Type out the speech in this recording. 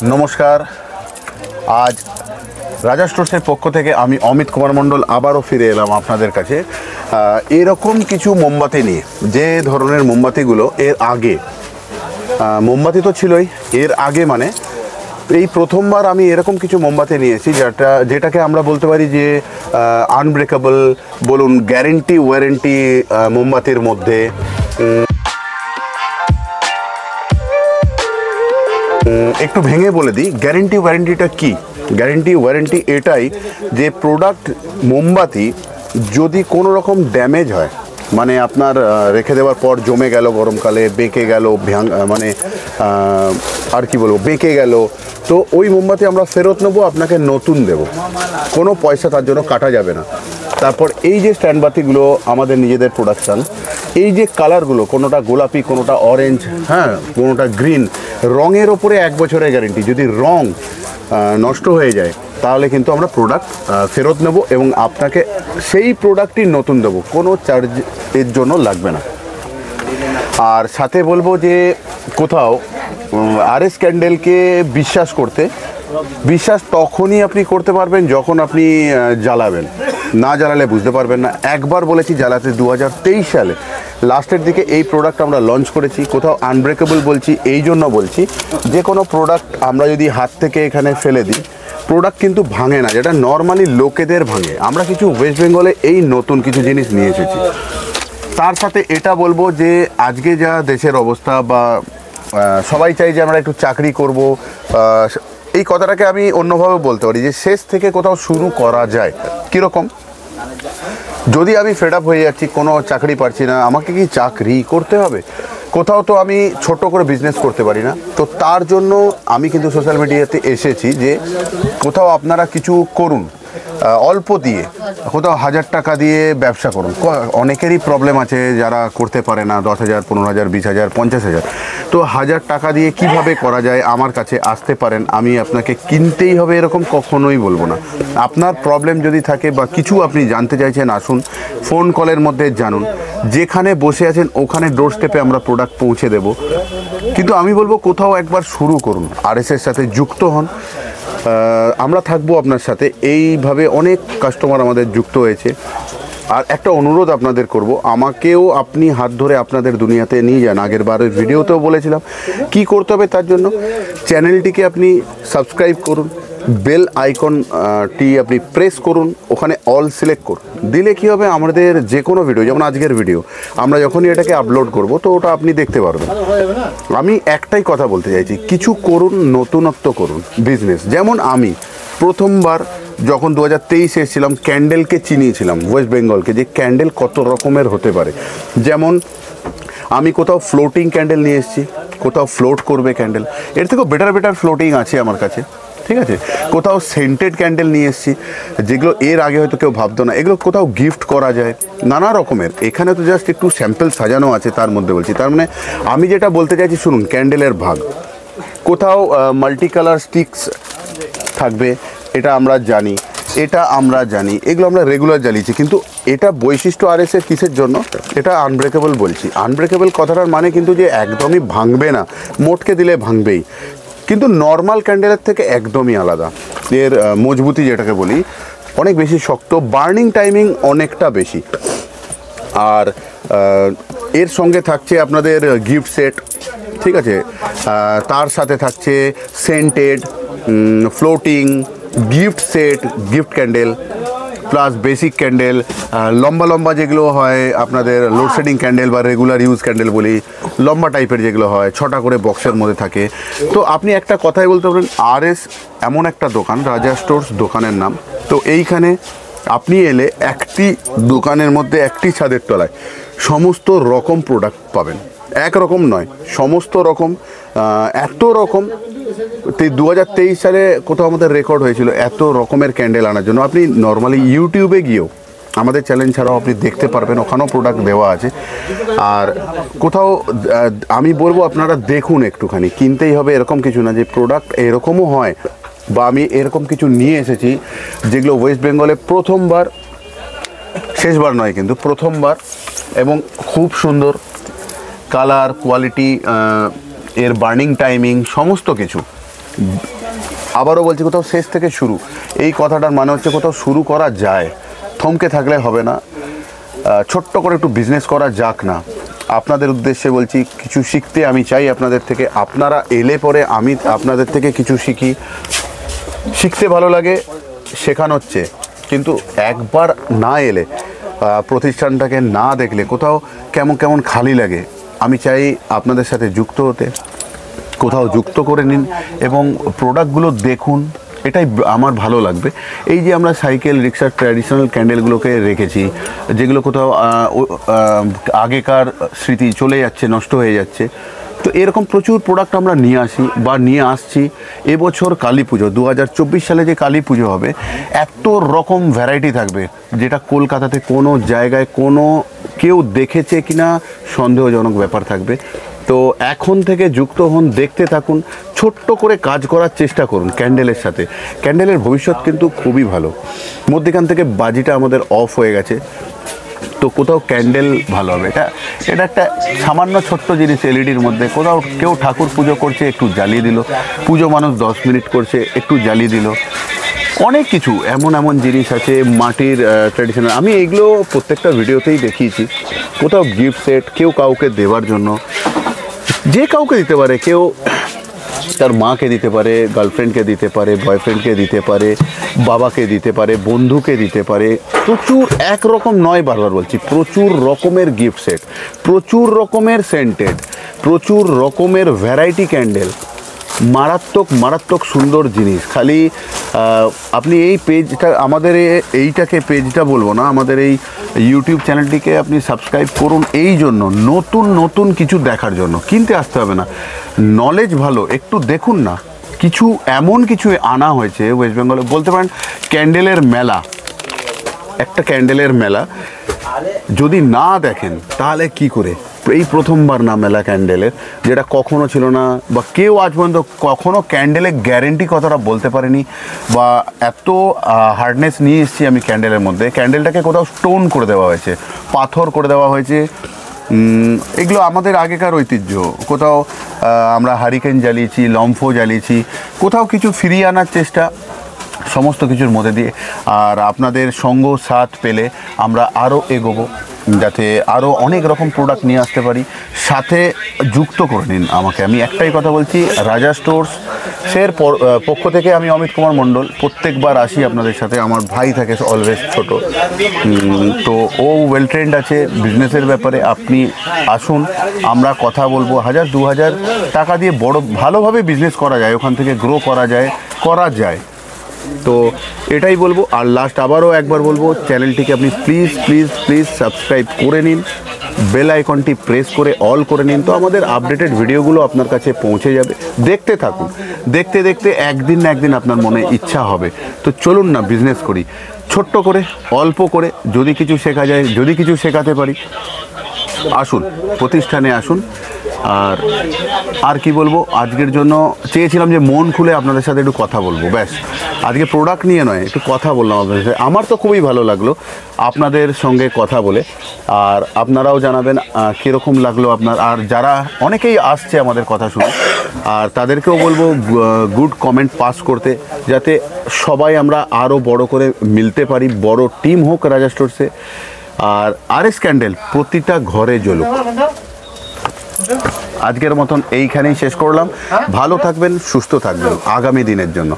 নমস্কার। আজ রাজা স্টোর্সের পক্ষ থেকে আমি অমিত কুমার মণ্ডল আবারও ফিরে এলাম আপনাদের কাছে এরকম কিছু মোমবাতি নিয়ে। যে ধরনের মোমবাতিগুলো এর আগে মোমবাতি তো ছিলই, এর আগে মানে এই প্রথমবার আমি এরকম কিছু মোমবাতি নিয়েছি যেটাকে আমরা বলতে পারি যে আনব্রেকেবল বলুন, গ্যারেন্টি ওয়ারেন্টি মোমবাতির মধ্যে। একটু ভেঙে বলে দিই গ্যারেন্টি ওয়ারেন্টিটা কি। গ্যারেন্টি ওয়ারেন্টি এটাই যে প্রোডাক্ট মোমবাতি যদি কোনো রকম ড্যামেজ হয়, মানে আপনার রেখে দেওয়ার পর জমে গেল, গরমকালে বেঁকে গেল, মানে আর কি বলবো, বেঁকে গেল, তো ওই মোমবাতি আমরা ফেরত নেবো, আপনাকে নতুন দেব, কোনো পয়সা তার জন্য কাটা যাবে না। তারপর এই যে স্ট্যান্ডবাতিগুলো আমাদের নিজেদের প্রোডাকশান, এই যে কালারগুলো, কোনোটা গোলাপি, কোনোটা অরেঞ্জ, হ্যাঁ, কোনোটা গ্রিন, রঙের ওপরে 1 বছরের গ্যারেন্টি। যদি রং নষ্ট হয়ে যায় তাহলে কিন্তু আমরা প্রোডাক্ট ফেরত নেব এবং আপনাকে সেই প্রোডাক্টই নতুন দেবো, কোনো চার্জ এর জন্য লাগবে না। আর সাথে বলবো যে কোথাও আরএস ক্যান্ডেলকে বিশ্বাস তখনই আপনি করতে পারবেন যখন আপনি জ্বালাবেন। না জ্বালালে বুঝতে পারবেন না। একবার বলেছি জ্বালাতে 2023 সালে লাস্টের দিকে এই প্রোডাক্ট আমরা লঞ্চ করেছি। কোথাও আনব্রেকেবল বলছি এই জন্য বলছি, যে কোনো প্রোডাক্ট আমরা যদি হাত থেকে এখানে ফেলে দিই, প্রোডাক্ট কিন্তু ভাঙে না, যেটা নর্মালি লোকেদের ভাঙে। আমরা কিছু ওয়েস্ট বেঙ্গলে এই নতুন কিছু জিনিস নিয়ে এসেছি। তার সাথে এটা বলবো যে আজকে যা দেশের অবস্থা, বা সবাই চাই যে আমরা একটু চাকরি করব, এই কথাটাকে আমি অন্যভাবে বলতে পারি যে শেষ থেকে কোথাও শুরু করা যায়। কীরকম? যদি আমি ফেড আপ হয়ে যাচ্ছি, কোনো চাকরি পাচ্ছি না, আমাকে কি চাকরি করতে হবে? কোথাও তো আমি ছোট করে বিজনেস করতে পারি না। তো তার জন্য আমি কিন্তু সোশ্যাল মিডিয়াতে এসেছি যে কোথাও আপনারা কিছু করুন, অল্প দিয়ে, কোথাও 1000 টাকা দিয়ে ব্যবসা করুন। অনেকেরই প্রবলেম আছে যারা করতে পারে না, 10,000, 15,000, 20,000, 50,000। তো 1000 টাকা দিয়ে কিভাবে করা যায় আমার কাছে আসতে পারেন। আমি আপনাকে কিনতেই হবে এরকম কখনোই বলবো না। আপনার প্রবলেম যদি থাকে বা কিছু আপনি জানতে চাইছেন, আসুন, ফোন কলের মধ্যে জানুন। যেখানে বসে আছেন ওখানে ডোর স্টেপে আমরা প্রোডাক্ট পৌঁছে দেব। কিন্তু আমি বলবো কোথাও একবার শুরু করুন, আরএসের সাথে যুক্ত হন, আমরা থাকবো আপনার সাথে। এইভাবে অনেক কাস্টমার আমাদের যুক্ত হয়েছে। আর একটা অনুরোধ আপনাদের করব, আমাকেও আপনি হাত ধরে আপনাদের দুনিয়াতে নিয়ে যান। আগের বারের ভিডিওতেও বলেছিলাম কি করতে হবে। তার জন্য চ্যানেলটিকে আপনি সাবস্ক্রাইব করুন, বেল আইকনটি আপনি প্রেস করুন, ওখানে অল সিলেক্ট করুন। দিলে কি হবে, আমাদের যে কোনো ভিডিও, যেমন আজকের ভিডিও, আমরা যখনই এটাকে আপলোড করব তো ওটা আপনি দেখতে পারবেন। আমি একটাই কথা বলতে চাইছি, কিছু করুন, নতুনত্ব করুন বিজনেস। যেমন আমি প্রথমবার যখন 2023 এসেছিলাম, ক্যান্ডেলকে চিনিয়েছিলাম, ওয়েস্ট বেঙ্গলকে, যে ক্যান্ডেল কত রকমের হতে পারে। যেমন আমি কোথাও ফ্লোটিং ক্যান্ডেল নিয়ে এসেছি, কোথাও ফ্লোট করবে ক্যান্ডেল, এর থেকেও বেটার ফ্লোটিং আছে আমার কাছে, ঠিক আছে। কোথাও সেন্টেড ক্যান্ডেল নিয়ে এসেছি, যেগুলো এর আগে হয়তো কেউ ভাবতো না। এগুলো কোথাও গিফট করা যায়, নানা রকমের। এখানে তো জাস্ট একটু স্যাম্পল সাজানো আছে, তার মধ্যে বলছি। তার মানে আমি যেটা বলতে চাইছি, শুনুন, ক্যান্ডেলের ভাগ। কোথাও মাল্টি কালার স্টিক্স থাকবে, এটা আমরা জানি, এগুলো আমরা রেগুলার জ্বালিয়েছি। কিন্তু এটা বৈশিষ্ট্য আরএসের কিসের জন্য, এটা আনব্রেকেবল বলছি। আনব্রেকেবল কথাটার মানে কিন্তু যে একদমই ভাঙবে না, মোটকে দিলে ভাঙবেই, কিন্তু নর্মাল ক্যান্ডেলের থেকে একদমই আলাদা। এর মজবুতি যেটাকে বলি অনেক বেশি শক্ত, বার্নিং টাইমিং অনেকটা বেশি। আর এর সঙ্গে থাকছে আপনাদের গিফট সেট, ঠিক আছে। তার সাথে থাকছে scented, floating, gift set, gift candle, plus basic candle, লম্বা যেগুলো হয় আপনাদের লোডশেডিং ক্যান্ডেল বা রেগুলার ইউজ ক্যান্ডেল বলি, লম্বা টাইপের যেগুলো হয়, 6টা করে বক্সের মধ্যে থাকে। তো আপনি একটা কথাই বলতে পারেন, আরএস এমন একটা দোকান, রাজা স্টোর্স দোকানের নাম। তো এইখানে আপনি এলে একটি দোকানের মধ্যে, একটি ছাদের তলায় সমস্ত রকম প্রোডাক্ট পাবেন। একরকম নয়, সমস্ত রকম, এত রকম। 2023 সালে কোথাও আমাদের রেকর্ড হয়েছিল এত রকমের ক্যান্ডেল আনার জন্য। আপনি নর্মালি ইউটিউবে গিয়েও আমাদের চ্যানেল ছাড়াও আপনি দেখতে পারবেন, ওখানেও প্রোডাক্ট দেওয়া আছে। আর কোথাও আমি বলবো আপনারা দেখুন একটুখানি, কিনতেই হবে এরকম কিছু না, যে প্রোডাক্ট এরকমও হয়। বা আমি এরকম কিছু নিয়ে এসেছি যেগুলো ওয়েস্ট বেঙ্গলে প্রথমবার, শেষবার নয় কিন্তু প্রথমবার, এবং খুব সুন্দর কালার, কোয়ালিটি, এর বার্নিং টাইমিং, সমস্ত কিছু আবারও বলছি, কোথাও শেষ থেকে শুরু, এই কথাটার মানে হচ্ছে কোথাও শুরু করা যায়, থমকে থাকলে হবে না, ছোট্ট করে একটু বিজনেস করা যাক না। আপনাদের উদ্দেশ্যে বলছি, কিছু শিখতে আমি চাই আপনাদের থেকে, আপনারা এলে পরে আমি আপনাদের থেকে কিছু শিখি, শিখতে ভালো লাগে, শেখানো হচ্ছে। কিন্তু একবার না এলে, প্রতিষ্ঠানটাকে না দেখলে কোথাও কেমন কেমন খালি লাগে। আমি চাই আপনাদের সাথে যুক্ত হতে, কোথাও যুক্ত করে নিন এবং প্রোডাক্টগুলো দেখুন, এটাই আমার ভালো লাগবে। এই যে আমরা সাইকেল, রিক্সার ট্র্যাডিশনাল ক্যান্ডেলগুলোকে রেখেছি, যেগুলো কোথাও আগেকার স্মৃতি চলে যাচ্ছে, নষ্ট হয়ে যাচ্ছে, তো এরকম প্রচুর প্রোডাক্ট আমরা নিয়ে আসি বা নিয়ে আসছি। এবছর কালী পুজো 2024 সালে যে কালী পুজো হবে, এত রকম ভ্যারাইটি থাকবে যেটা কলকাতাতে কোনো জায়গায় কোনো কেউ দেখেছে কিনা সন্দেহজনক ব্যাপার থাকবে। তো এখন থেকে যুক্ত হন, দেখতে থাকুন, ছোট্ট করে কাজ করার চেষ্টা করুন ক্যান্ডেলের সাথে। ক্যান্ডেলের ভবিষ্যৎ কিন্তু খুবই ভালো। মধ্যেখান থেকে বাজিটা আমাদের অফ হয়ে গেছে, তো কোথাও ক্যান্ডেল ভালো হবে। এটা একটা সামান্য ছোট্ট জিনিস এলইডির মধ্যে। কোথাও কেউ ঠাকুর পুজো করছে, একটু জ্বালিয়ে দিল, পুজো মানুষ 10 মিনিট করছে, একটু জ্বালিয়ে দিল। অনেক কিছু এমন জিনিস আছে মাটির ট্র্যাডিশনাল, আমি এগুলো প্রত্যেকটা ভিডিওতেই দেখিয়েছি। কোথাও গিফট সেট, কেউ কাউকে দেওয়ার জন্য, যে কাউকে দিতে পারে, কেউ তার মাকে দিতে পারে, গার্লফ্রেন্ডকে দিতে পারে, বয়ফ্রেন্ডকে দিতে পারে, বাবাকে দিতে পারে, বন্ধুকে দিতে পারে। প্রচুর, একরকম নয়, বারবার বলছি, প্রচুর রকমের গিফট সেট, প্রচুর রকমের সেন্টেড, প্রচুর রকমের ভ্যারাইটি ক্যান্ডেল, মারাত্মক সুন্দর জিনিস। খালি আপনি এই পেজটা, আমাদের এইটাকে পেজটা বলবো না, আমাদের এই ইউটিউব চ্যানেলটিকে আপনি সাবস্ক্রাইব করুন এই জন্য, নতুন কিছু দেখার জন্য। কিনতে আসতে হবে না, নলেজ ভালো, একটু দেখুন না। কিছু এমন কিছু আনা হয়েছে ওয়েস্ট বেঙ্গলে, বলতে পারেন ক্যান্ডেলের মেলা, একটা ক্যান্ডেলের মেলা যদি না দেখেন তাহলে কি করে? এই প্রথমবার না মেলা ক্যান্ডেলের, যেটা কখনো ছিল না, বা কেউ আজ পর্যন্ত কখনো ক্যান্ডেলের গ্যারেন্টি কথাটা বলতে পারেনি, বা এত হার্ডনেস নিয়ে এসেছি আমি ক্যান্ডেলের মধ্যে। ক্যান্ডেলটাকে কোথাও স্টোন করে দেওয়া হয়েছে, পাথর করে দেওয়া হয়েছে। এগুলো আমাদের আগেকার ঐতিহ্য। কোথাও আমরা হারিকেন জ্বালিয়েছি, লম্ফো জ্বালিয়েছি, কোথাও কিছু ফিরিয়ে আনার চেষ্টা, সমস্ত কিছুর মধ্যে দিয়ে। আর আপনাদের সঙ্গ সাথ পেলে আমরা আরও এগোবো, যাতে আরও অনেক রকম প্রোডাক্ট নিয়ে আসতে পারি। সাথে যুক্ত করে নিন আমাকে। আমি একটাই কথা বলছি, রাজা স্টোর্সের পক্ষ থেকে আমি অমিত কুমার মণ্ডল প্রত্যেকবার আসি আপনাদের সাথে। আমার ভাই থাকে অলওয়েজ ছোট, তো ও ওয়েল ট্রেন্ড আছে বিজনেসের ব্যাপারে। আপনি আসুন, আমরা কথা বলবো। 1000-2000 টাকা দিয়ে বড় ভালোভাবে বিজনেস করা যায়, ওখান থেকে গ্রো করা যায়। তো এটাই বলবো। আর লাস্ট আবারও একবার বলবো, চ্যানেলটিকে আপনি প্লিজ সাবস্ক্রাইব করে নিন, বেল আইকনটি প্রেস করে অল করে নিন, তো আমাদের আপডেটেড ভিডিওগুলো আপনার কাছে পৌঁছে যাবে। দেখতে থাকুন, দেখতে একদিন না একদিন আপনার মনে ইচ্ছা হবে। তো চলুন না, বিজনেস করি ছোট্ট করে, অল্প করে। যদি কিছু শেখা যায়, যদি কিছু শেখাতে পারি, আসুন প্রতিষ্ঠানে আসুন। আর কি বলবো, আজকের জন্য চেয়েছিলাম যে মন খুলে আপনাদের সাথে একটু কথা বলবো, ব্যাস। আজকে প্রোডাক্ট নিয়ে নয়, একটু কথা বললাম আপনাদের সাথে। আমার তো খুবই ভালো লাগলো আপনাদের সঙ্গে কথা বলে। আর আপনারাও জানাবেন কীরকম লাগলো আপনার। আর যারা অনেকেই আসছে আমাদের কথা শুনে, আর তাদেরকেও বলবো গুড কমেন্ট পাস করতে, যাতে সবাই আমরা আরও বড় করে মিলতে পারি, বড় টিম হোক রাজা স্টোরসে। আর আরএস ক্যান্ডেল প্রতিটা ঘরে জ্বলুক। আজকের মতন এইখানেই শেষ করলাম। ভালো থাকবেন, সুস্থ থাকবেন আগামী দিনের জন্য।